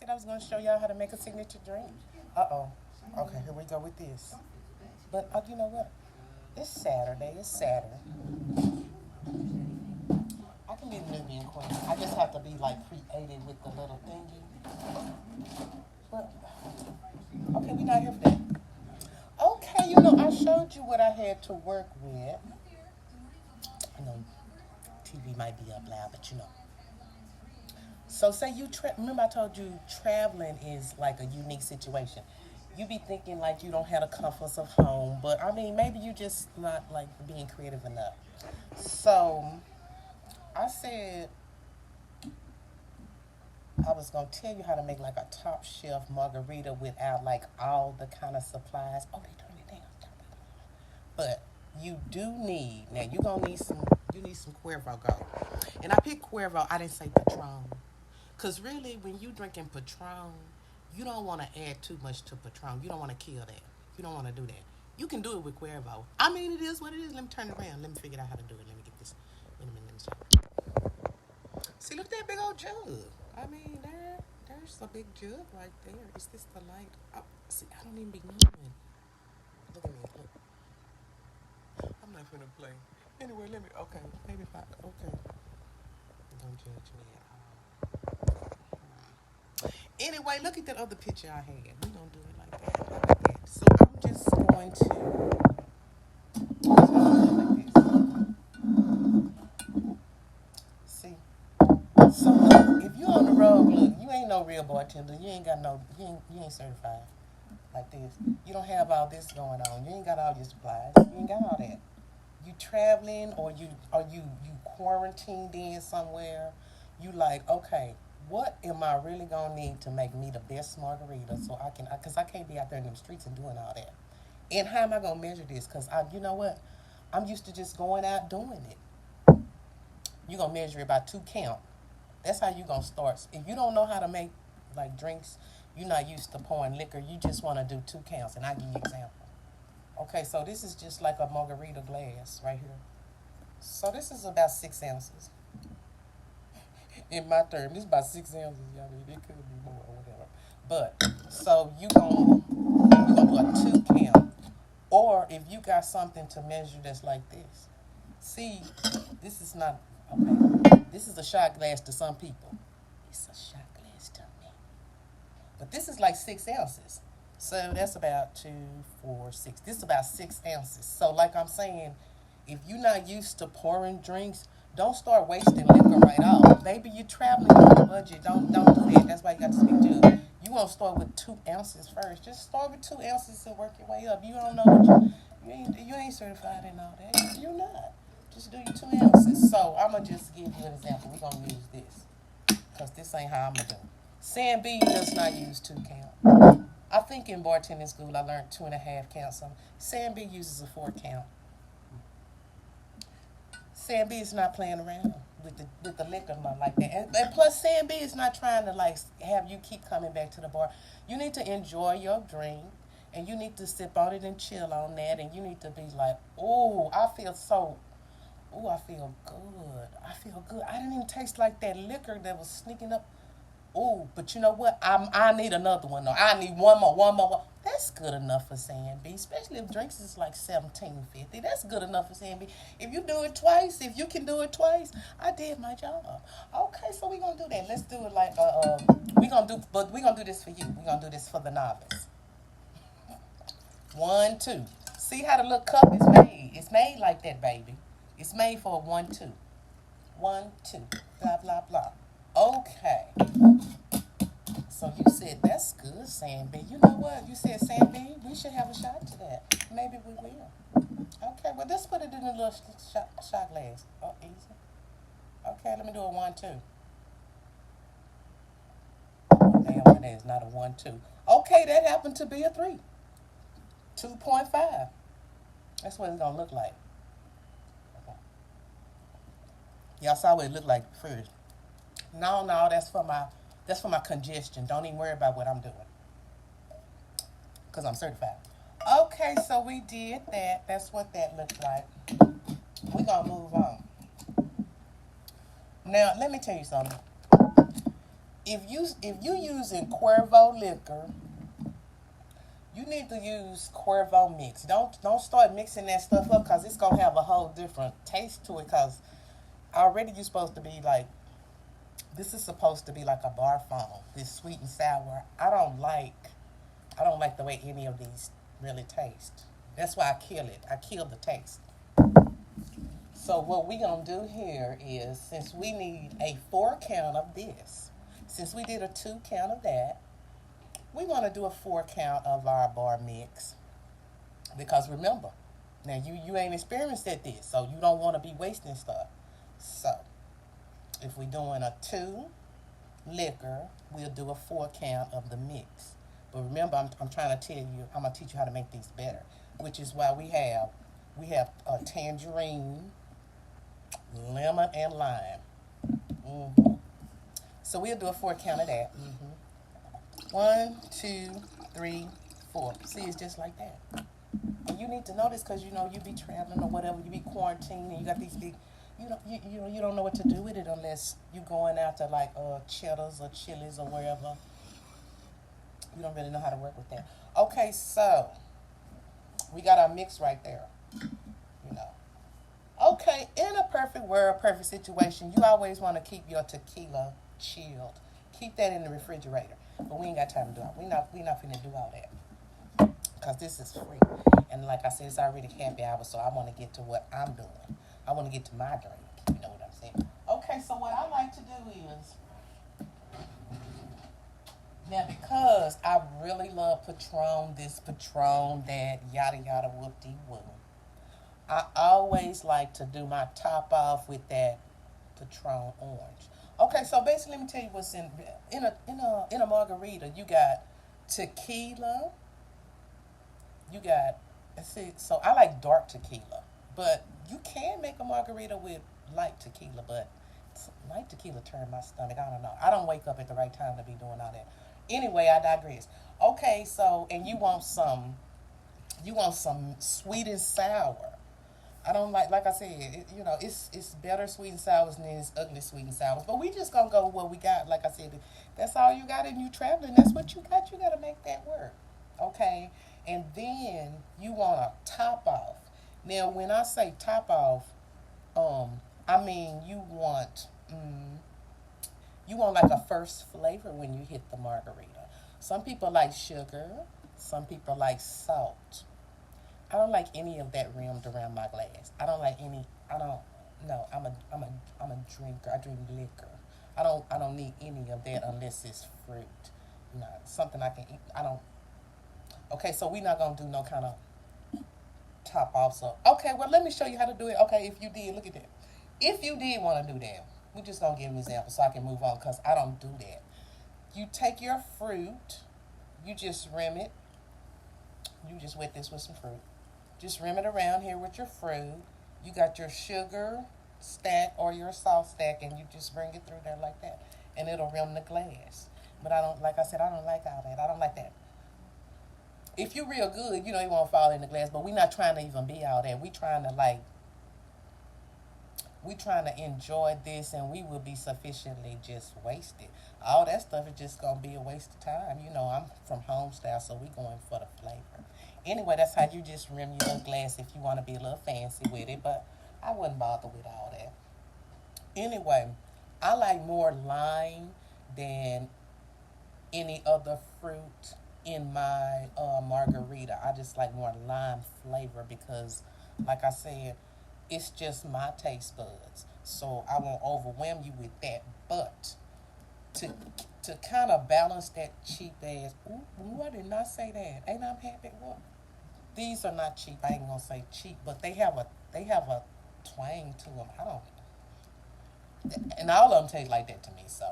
said I was going to show y'all how to make a signature drink. Uh-oh. Okay, here we go with this. But you know what? It's Saturday. It's Saturday. I can be the Nubian queen. I just have to be like creative with the little thingy. But okay, we're not here for that. Okay, I showed you what I had to work with. I know TV might be up loud, but So say remember I told you traveling is like a unique situation. You be thinking like you don't have the comforts of home, but I mean maybe you just not like being creative enough. So I said I was gonna tell you how to make like a top shelf margarita without like all the kind of supplies. Oh, they turned it down. But you do need now. You need some Cuervo Go, and I picked Cuervo. I didn't say Patron, cause really when you drinking Patron, you don't want to add too much to Patron. You don't want to kill that. You don't want to do that. You can do it with Cuervo. I mean, it is what it is. Let me turn it around. Let me figure out how to do it. Let me get this. Wait a minute. Let me show. See, look at that big old jug. I mean, there's a big jug right there. Is this the light? Oh, see, I don't even be knowing. Look at me. Look. I'm not gonna play. Anyway, let me. Okay, maybe if I. Okay. Don't judge me at all. Anyway, look at that other picture I had. We gonna do it like that. How about that? So I'm just going to. Like this. See. So look, if you on the road, look, you ain't no real bartender. You ain't got no. You ain't certified like this. You don't have all this going on. You ain't got all your supplies. You ain't got all that. You traveling or you quarantined in somewhere. You like, okay, what am I really gonna need to make me the best margarita so I can, because I can't be out there in them streets and doing all that. And how am I gonna measure this? Because you know what, I'm used to just going out doing it. You gonna measure it by 2 count. That's how you gonna start. If you don't know how to make like drinks, you're not used to pouring liquor. You just want to do 2 counts, and I give you an example. Okay, so this is just like a margarita glass right here. So this is about 6 ounces. In my term, this is about 6 ounces. Y'all mean it could be more or whatever. But so you gonna do a 2 count, or if you got something to measure that's like this. See, this is not okay. This is a shot glass to some people. It's a shot glass to me. But this is like 6 ounces. So that's about 2, 4, 6. This is about 6 ounces. So like I'm saying, if you're not used to pouring drinks, don't start wasting liquor right off. Maybe you're traveling on a budget. Don't do that. That's why you got to speak to. You want to start with 2 ounces first. Just start with 2 ounces and work your way up. You don't know what you ain't certified in all that. You're not. Just do your 2 ounces. So I'm gonna just give you an example. We're gonna use this because this ain't how I'm gonna do it. Sam B does not use 2 count. I think in bartending school I learned 2.5 counts. Sam B uses a 4 count. Sam B is not playing around with the liquor not like that. And plus Sam B is not trying to like have you keep coming back to the bar. You need to enjoy your drink and you need to sip on it and chill on that, and you need to be like, oh, I feel so I feel good. I feel good. I didn't even taste like that liquor that was sneaking up. Oh, but you know what? I need another one. Though. I need one more. That's good enough for Sam B. Especially if drinks is like $17.50. That's good enough for Sam B. If you do it twice, if you can do it twice, I did my job. Okay, so we're gonna do that. Let's do it like we're gonna do this for you. We're gonna do this for the novice. 1, 2. See how the little cup is made? It's made like that, baby. It's made for a 1, 2. 1, 2. Blah blah blah. Okay. So you said that's good, Sam B. You know what? You said Sam B. We should have a shot to that. Maybe we will. Okay. Well, let's put it in a little shot glass. Oh, easy. Okay. Let me do a 1, 2. Oh, damn, it is not a 1, 2. Okay, that happened to be a 3. 2.5. That's what it's gonna look like. Y'all saw what it looked like first. No, that's for my congestion. Don't even worry about what I'm doing. Because I'm certified. Okay, so we did that. That's what that looks like. We're gonna move on. Now, let me tell you something. If you using Cuervo liquor, you need to use Cuervo mix. Don't start mixing that stuff up because it's gonna have a whole different taste to it. Because already you're supposed to be like, this is supposed to be like a bar foam. This sweet and sour. I don't like the way any of these really taste. That's why I kill it. I kill the taste. So what we gonna do here is, since we need a 4 count of this, since we did a 2 count of that, we want to do a 4 count of our bar mix. Because remember, now you ain't experienced at this, so you don't want to be wasting stuff. So if we're doing a 2 liquor, we'll do a 4 count of the mix. But remember, I'm trying to tell you, I'm gonna teach you how to make these better, which is why we have a tangerine, lemon, and lime. hmm So we'll do a 4 count of that. 1, 2, 3, 4. See, it's just like that. And you need to know this because you be traveling or whatever, you be quarantined, and you got these big. You don't know what to do with it unless you going out to like Cheddar's or Chili's or wherever. You don't really know how to work with that. Okay, so we got our mix right there. You know. Okay, in a perfect world, perfect situation, you always want to keep your tequila chilled. Keep that in the refrigerator. But we ain't got time to do it. We not finna do all that. Because this is free. And like I said, it's already happy hour, so I want to get to what I'm doing. I want to get to my drink. You know what I'm saying? Okay, so what I like to do is, now because I really love Patron, this Patron, that, yada yada, whoop-de-woo, I always like to do my top off with that Patron orange. Okay, so basically, let me tell you what's in a margarita. You got tequila. You got, let's see. So I like dark tequila, but you can make a margarita with light tequila. But light tequila turned my stomach. I don't know. I don't wake up at the right time to be doing all that. Anyway, I digress. Okay, so and you want some sweet and sour. I don't like I said, it's better sweet and sours than it's ugly sweet and sours. But we just gonna go with what we got. Like I said, that's all you got, and you traveling. That's what you got. You gotta make that work, okay? And then you want a top off. Now, when I say top off, I mean you want like a first flavor when you hit the margarita. Some people like sugar. Some people like salt. I don't like any of that rimmed around my glass. I don't like any. I don't. No, I'm a drinker. I drink liquor. I don't need any of that unless it's fruit. Something I can eat. I don't. Okay, so we're not gonna do no kind of top off. So okay, well let me show you how to do it. Okay, if you did, look at that. If you did want to do that, we just gonna give an example so I can move on because I don't do that. You take your fruit, you just rim it. You just wet this with some fruit. Just rim it around here with your fruit. You got your sugar stack or your salt stack, and you just bring it through there like that, and it'll rim the glass. But I don't, like I said, I don't like all that. I don't like that. If you're real good, you won't fall in the glass. But we're not trying to even be all that. We trying to enjoy this, and we will be sufficiently just wasted. All that stuff is just gonna be a waste of time. I'm from home style, so we going for the flavor. Anyway, that's how you just rim your glass if you want to be a little fancy with it. But I wouldn't bother with all that. Anyway, I like more lime than any other fruit in my margarita. I just like more lime flavor because, like I said, it's just my taste buds. So I won't overwhelm you with that. But to to kind of balance that cheap ass. Ooh, I did not say that. Ain't I happy? Well, these are not cheap. I ain't gonna say cheap, but they have a twang to them. I don't, and all of them taste like that to me. So.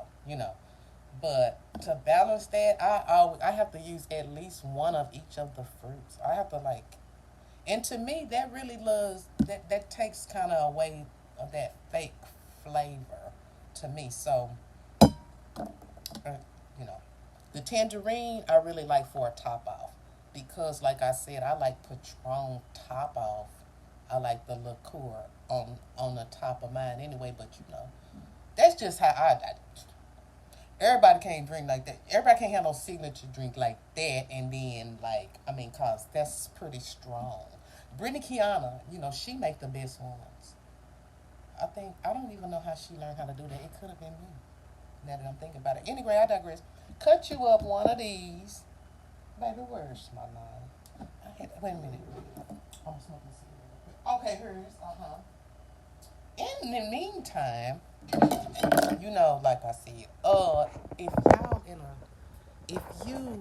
But to balance that, I have to use at least one of each of the fruits. I have to like, and to me that really loves that takes kind of away of that fake flavor to me. So, uh, you know, the tangerine I really like for a top off because, like I said, I like Patron top off. I like the liqueur on the top of mine anyway. But that's just how I Everybody can't drink like that. Everybody can't have no signature drink like that. And then like, I mean, cause that's pretty strong. Brittany Kiana, she make the best ones. I don't even know how she learned how to do that. It could have been me. Now that I'm thinking about it. Anyway, I digress. Cut you up one of these. Baby, where's my line? Wait a minute. I'm smoking a cigarette. Okay, here's, In the meantime, like I said, if y'all in a, if you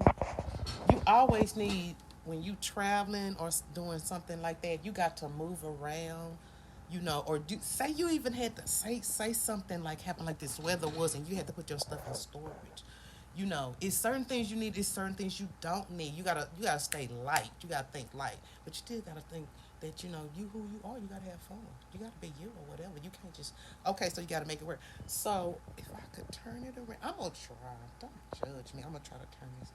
always need, when you traveling or doing something like that, you got to move around, or say you even had to say something like happened like this weather was, and you had to put your stuff in storage. It's certain things you need, it's certain things you don't need. You gotta stay light. You gotta think light, but you still gotta think that you who you are. You gotta have fun. You gotta be you or whatever. You can't just okay. So you gotta make it work. So if I could turn it around, I'm gonna try. Don't judge me. I'm gonna try to turn this.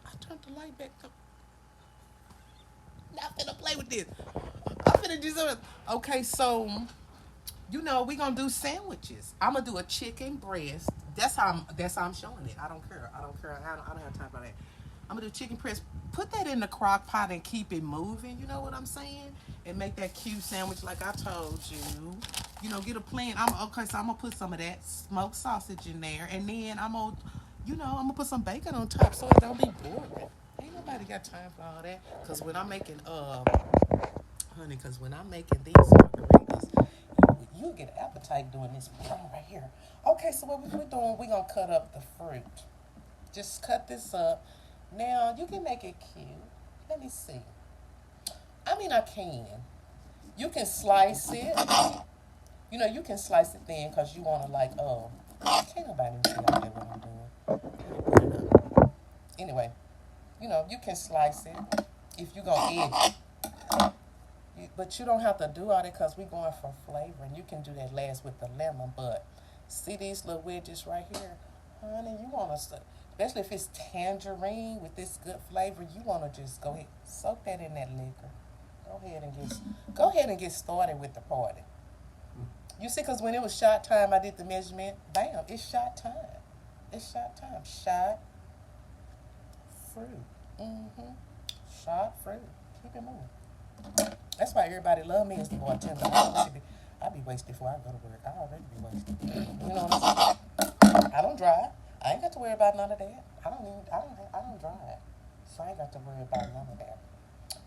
I turned the light back up. Not finna play with this. I'm finna do something. Okay, so we gonna do sandwiches. I'm gonna do a chicken breast. That's how I'm showing it. I don't care. I don't have time for that. I'm gonna do chicken breast. Put that in the crock pot and keep it moving. You know what I'm saying? And make that cute sandwich like I told you. Get a plan. So I'm gonna put some of that smoked sausage in there, and then I'm gonna put some bacon on top so it don't be boring. Ain't nobody got time for all that. Cause when I'm making honey, because when I'm making these margaritas, you get an appetite doing this right here. Okay, so what we're doing, we're going to cut up the fruit. Just cut this up. Now, you can make it cute. Let me see. I can. You can slice it. You can slice it thin because you want to can't nobody see out there what I'm doing. Anyway, you can slice it if you're going to edge it. But you don't have to do all that because we're going for flavor. And you can do that last with the lemon. But see these little wedges right here? Honey, you want to, especially if it's tangerine with this good flavor, you want to just go ahead, soak that in that liquor. Go ahead and get started with the party. You see, because when it was shot time, I did the measurement. Bam, it's shot time. It's shot time. Shot fruit. Mm-hmm. Shot fruit. Keep it moving. That's why everybody love me as the bartender. I be wasted before I go to work. I already be wasted. You know what I'm saying? I don't drive. I ain't got to worry about none of that. I don't drive. So I ain't got to worry about none of that.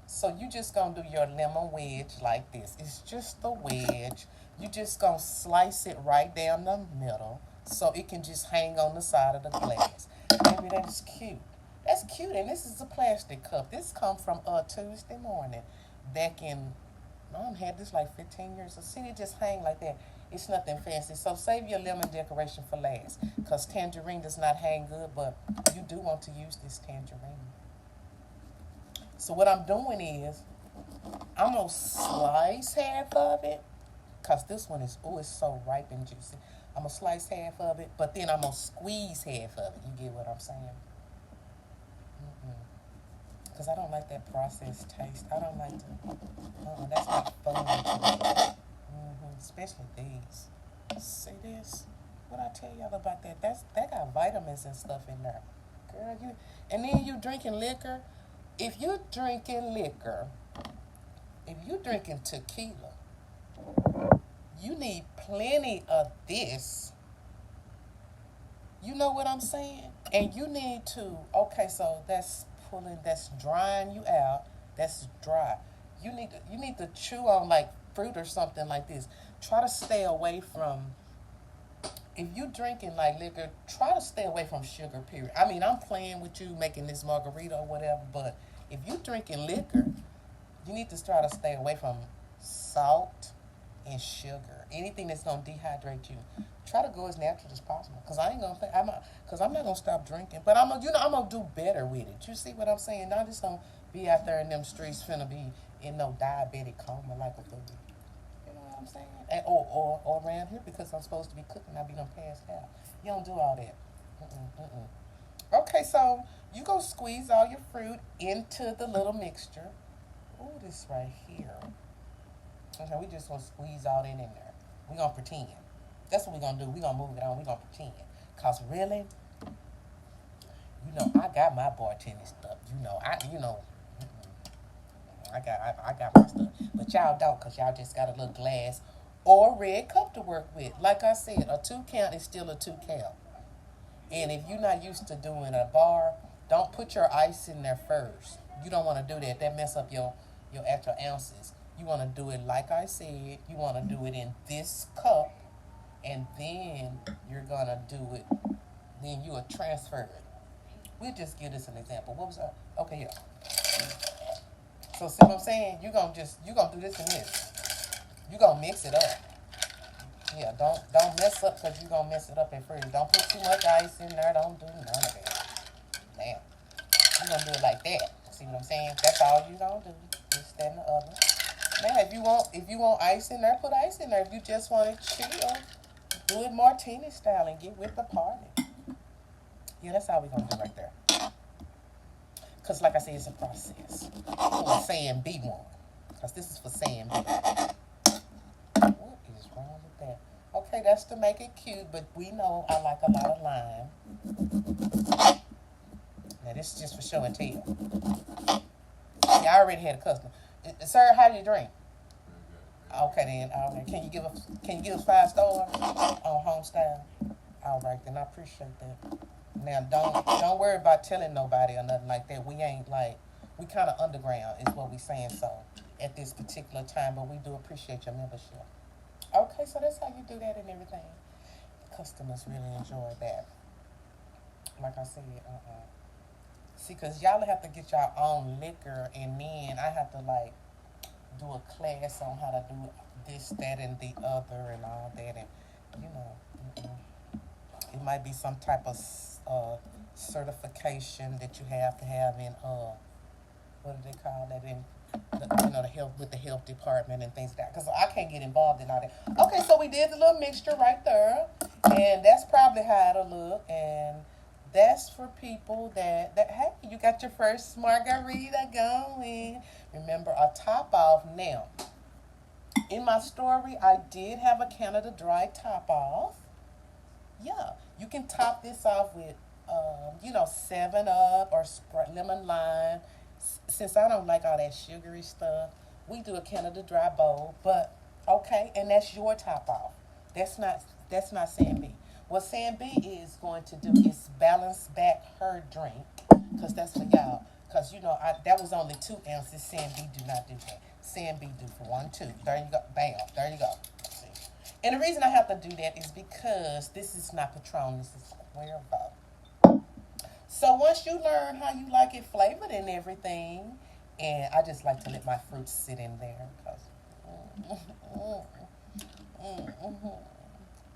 So you just gonna do your lemon wedge like this. It's just a wedge. You just gonna slice it right down the middle so it can just hang on the side of the glass. Maybe that's cute. That's cute, and this is a plastic cup. This come from Tuesday morning. Back in, Mom had this like 15 years. So see, it just hang like that. It's nothing fancy. So save your lemon decoration for last, because tangerine does not hang good, but you do want to use this tangerine. So what I'm doing is, I'm going to slice half of it, because this one is, it's so ripe and juicy. I'm going to slice half of it, but then I'm going to squeeze half of it. You get what I'm saying? Because I don't like that processed taste. I don't like to. That's not fun. Especially these. See this? What I tell y'all about that? That got vitamins and stuff in there. Girl, and then you drinking liquor. If you drinking tequila, you need plenty of this. You know what I'm saying? And you need to, so that's drying you out. That's dry. You need to chew on like fruit or something like this. Try to stay away from, if you drinking like liquor, try to stay away from sugar, period. I'm playing with you making this margarita or whatever, but if you drinking liquor, you need to try to stay away from salt and sugar. Anything that's gonna dehydrate you. Try to go as natural as possible. Cause I ain't gonna think I'm not gonna stop drinking. But I'm gonna do better with it. You see what I'm saying? Not just gonna be out there in them streets finna be in no diabetic coma like a fool. You know what I'm saying? Or around here because I'm supposed to be cooking, I be done passed out. You don't do all that. Okay, so you go squeeze all your fruit into the little mixture. Ooh, this right here. Okay, we just gonna squeeze all in there. We gonna pretend. That's what we gonna do. We gonna move it on. We gonna pretend. Cause really, I got my bartending stuff. I got my stuff. But y'all don't, cause y'all just got a little glass or red cup to work with. Like I said, a 2 count is still a 2 count. And if you're not used to doing a bar, don't put your ice in there first. You don't want to do that. That mess up your actual ounces. You want to do it like I said. You want to do it in this cup, and then you're gonna do it. Then you will transfer it. We'll just give this an example. What was that? Okay, yeah. So see what I'm saying? You gonna do this and this. You gonna mix it up. Yeah, don't mess up because you gonna mess it up at first. Don't put too much ice in there. Don't do none of that. Damn. You gonna do it like that. See what I'm saying? That's all you gonna do. This, that, and the other. Now, if you want ice in there, put ice in there. If you just want to chill, do it martini style and get with the party. Yeah, that's all we gonna do right there. Cause like I said, it's a process. For saying B one. Cause this is for saying B. What is wrong with that? Okay, that's to make it cute, but we know I like a lot of lime. Now this is just for show and tell. See, I already had a customer. Sir, how do you drink? Okay then. All right. Can you give us 5 stars on home style? All right then. I appreciate that. Now don't worry about telling nobody or nothing like that. We ain't like we kind of underground is what we saying. So at this particular time, but we do appreciate your membership. Okay, so that's how you do that and everything. Customers really enjoy that. Like I said, see, cause y'all have to get your own liquor, and then I have to like do a class on how to do this, that, and the other, and all that, and it might be some type of certification that you have to have in what do they call that in the health with the health department and things like that. Because I can't get involved in all that. Okay, so we did the little mixture right there, and that's probably how it'll look. And that's for people that hey, you got your first margarita going. Remember, a top off. Now, in my story, I did have a Canada Dry top off. Yeah, you can top this off with 7 Up or Sprite lemon lime. Since I don't like all that sugary stuff, we do a Canada Dry bowl. But okay, and that's your top off. That's not Sam B. What Sam B is going to do is balance back her drink, cause that's for y'all. Cause that was only 2 ounces. Sam B do not do that. Sam B do for 1, 2. There you go. Bam. There you go. See. And the reason I have to do that is because this is not Patron. This is Cuervo. So once you learn how you like it flavored and everything, and I just like to let my fruits sit in there because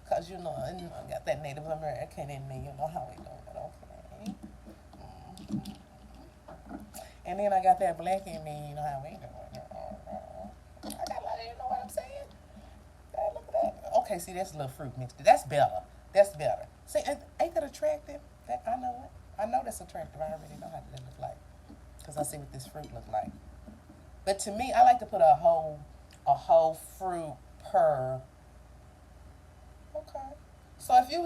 I got that Native American in me. You know how we do it, okay? And then I got that black in me. You know how we do it. I got to let you know what I'm saying. Look at that. Okay, see, that's a little fruit mixed. That's better. That's better. See, ain't that attractive? I know it. I know that's attractive. I already know how that look like because I see what this fruit look like. But to me, I like to put a whole fruit per. Okay. So if you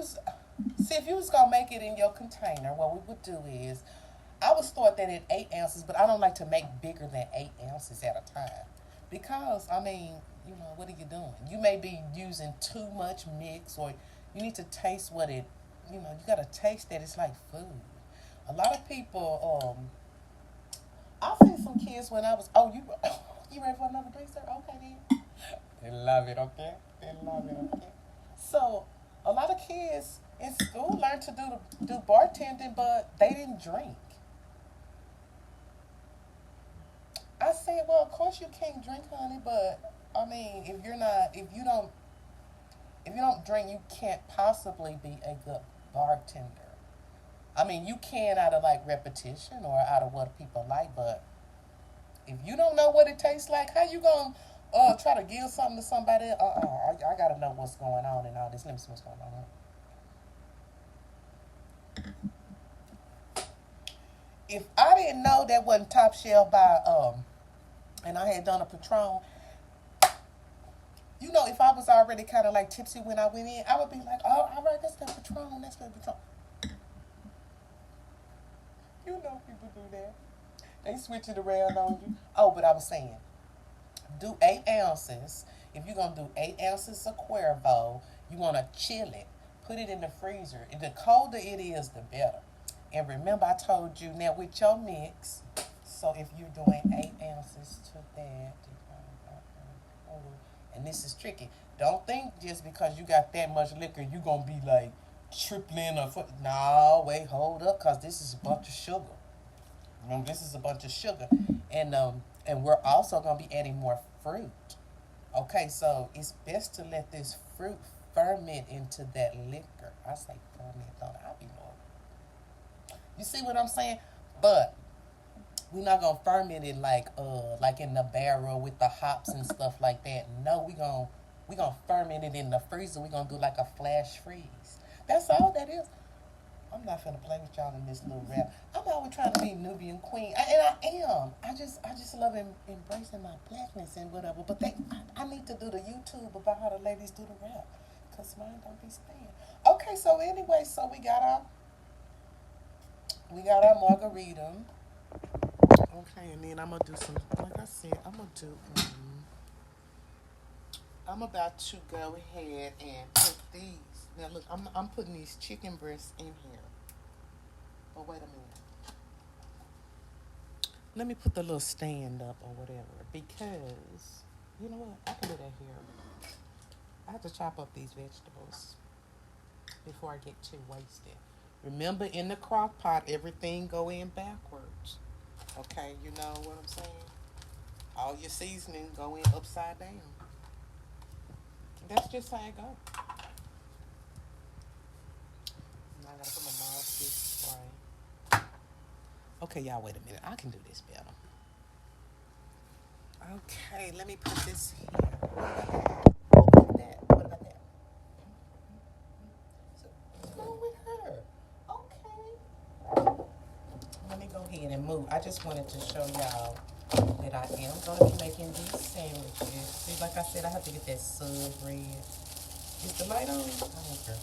was gonna make it in your container, what we would do is, I would start that at 8 ounces, but I don't like to make bigger than 8 ounces at a time because what are you doing? You may be using too much mix, or you need to taste what it. You gotta taste that it's like food. A lot of people, I've seen some kids when I was, you ready for another drink, sir? Okay then. They love it, okay? They love it, okay? So, a lot of kids in school learned to do bartending, but they didn't drink. I said, well, of course you can't drink, honey, but I mean, if you don't drink, you can't possibly be a good bartender. I mean, you can out of like repetition or out of what people like, but if you don't know what it tastes like, how you gonna try to give something to somebody? I gotta know what's going on and all this. Let me see what's going on. If I didn't know that wasn't top shelf by and I had done a Patron, you you know, if I was already kind of like tipsy when I went in, I would be like, oh, all right, that's the Patron, that's the Patron. You know people do that. They switch it around on you. Oh, but I was saying, do 8 ounces. If you're gonna do 8 ounces of Cuervo, you wanna chill it. Put it in the freezer. And the colder it is, the better. And remember, I told you now with your mix. So if you're doing 8 ounces to that, and this is tricky. Don't think just because you got that much liquor, you gonna be like tripling or no. Wait, hold up, cause this is a bunch of sugar. Remember, this is a bunch of sugar, and we're also gonna be adding more fruit. Okay, so it's best to let this fruit ferment into that liquor. I say ferment, don't I? Be more. You see what I'm saying? But we're not gonna ferment it like in the barrel with the hops and stuff like that. No, we gonna ferment it in the freezer. We're gonna do like a flash freeze. That's all that is. I'm not finna play with y'all in this little rap. I'm always trying to be Nubian queen, and I am. I just love embracing my blackness and whatever. But I need to do the YouTube about how the ladies do the rap, cause mine don't be staying. Okay, so anyway, so we got our margarita. Okay, and then I'm gonna do some. Like I said, I'm gonna do. I'm about to go ahead and put these. Now look, I'm putting these chicken breasts in here. Oh wait a minute. Let me put the little stand up or whatever because you know what? I can do that here. I have to chop up these vegetables before I get too wasted. Remember, in the crock pot, everything go in backwards. Okay, you know what I'm saying? All your seasoning go in upside down. That's just how it go. Now I gotta put my mouthpiece spray. Okay, y'all, wait a minute. I can do this better. Okay, let me put this here. What about that? What about that? So, what's wrong with her? Okay. Let me go ahead and move. I just wanted to show y'all that I am going to be making these sandwiches. See, like I said, I have to get that sub bread. Is the light on? I don't care.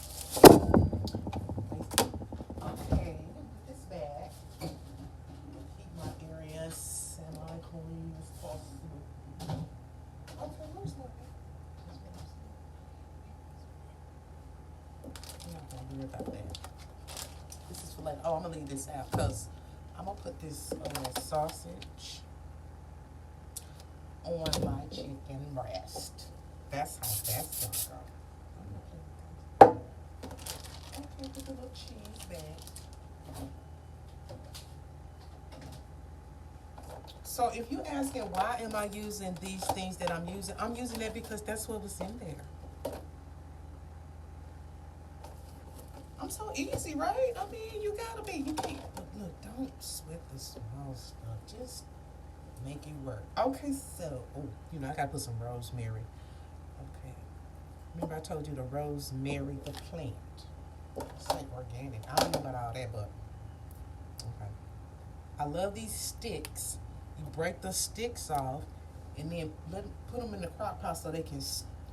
Okay, put this back. Keep my area semi-clean as possible. Okay, where's my I'm not going to worry about that. This is for like, oh, I'm going to leave this out because I'm going to put this sausage on my chicken breast. That's how that's gonna go. Okay, put the little cheese back. So if you're asking why am I using these things that I'm using that because that's what was in there. I'm so easy, right? I mean, you gotta be. You can't look. Don't sweat the small stuff. Just make it work. Okay, so I gotta put some rosemary. Okay, remember I told you the rosemary, the plant. It's like organic. I don't know about all that, but okay. I love these sticks. You break the sticks off, and then put them in the crock pot so they can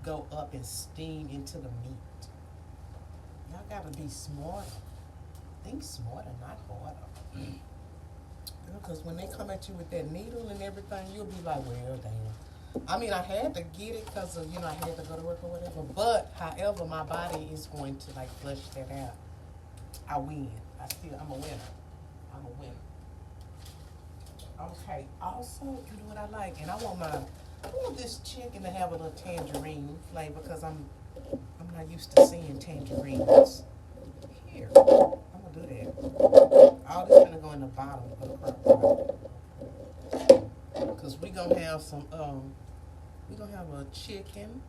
go up and steam into the meat. Y'all gotta be smarter. Think smarter, not harder. Because when they come at you with that needle and everything, you'll be like, well, damn. I mean, I had to get it because of, I had to go to work or whatever. But, however, my body is going to, like, flush that out. I win. I'm a winner. I'm a winner. Okay. Also, you know what I like? And I want this chicken to have a little tangerine flavor because I'm not used to seeing tangerines. Here. I'm going to do that. All this gonna go in the bottom of the crock pot. Because we're gonna have a chicken,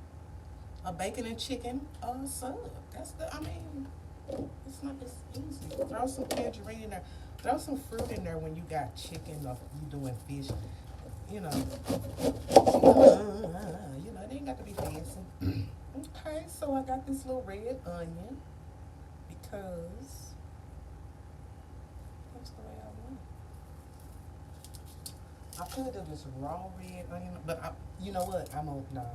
a bacon and chicken sub. It's not as easy. Throw some tangerine in there. Throw some fruit in there when you got chicken or you doing fish. It ain't got to be fancy. Okay, so I got this little red onion because that's the way I want it. I could do this raw red onion, but you know what? No.